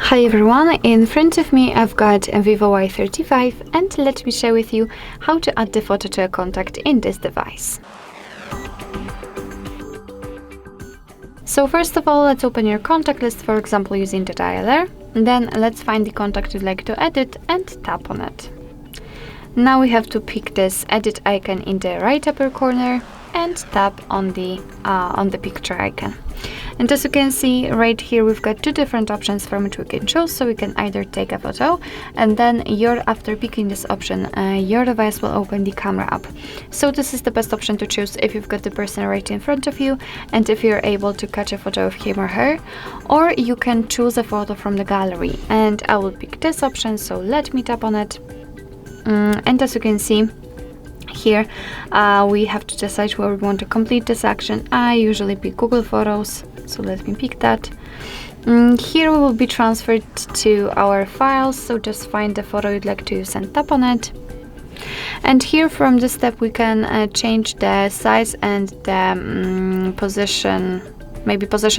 Hi everyone, in front of me I've got a VIVO Y35 and let me share with you how to add the photo to a contact in this device. So first of all, let's open your contact list, for example using the dialer. Then let's find the contact you'd like to edit and tap on it. Now we have to pick this edit icon in the right upper corner and tap on the picture icon. And as you can see right here, we've got two different options from which we can choose. So we can either take a photo, and then after picking this option, your device will open the camera app. So this is the best option to choose if you've got the person right in front of you and if you're able to catch a photo of him or her. Or you can choose a photo from the gallery, and I will pick this option. So let me tap on it. And as you can see here, we have to decide where we want to complete this action. I usually pick Google Photos, so let me pick that. Here we will be transferred to our files, so just find the photo you'd like to use and tap on it. And here from this step we can change the size and the position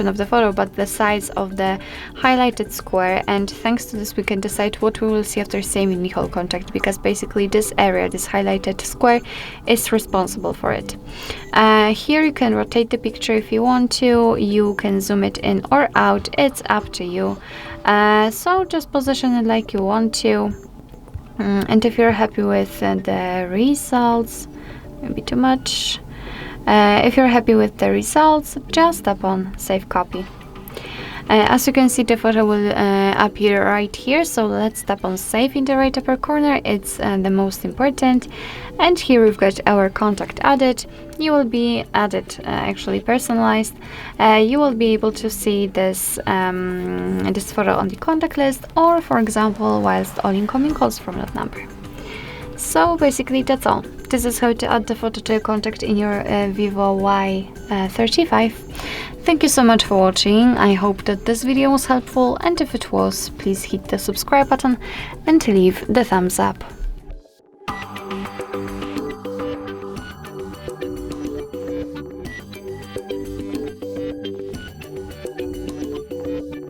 of the photo, but the size of the highlighted square. And thanks to this we can decide what we will see after saving the whole contact, because basically this area, this highlighted square, is responsible for it. Here you can rotate the picture if you want to, you can zoom it in or out, it's up to you. So just position it like you want to. And if you're happy with the results, maybe too much. If you're happy with the results, just tap on Save Copy. As you can see, the photo will appear right here, so let's tap on Save in the right upper corner. It's the most important. And here we've got our contact added. You will be added, actually personalized. You will be able to see this photo on the contact list, or for example whilst all incoming calls from that number. So basically that's all. This is how to add the photo to a contact in your VIVO Y35. Thank you so much for watching. I hope that this video was helpful, and if it was, please hit the subscribe button and leave the thumbs up.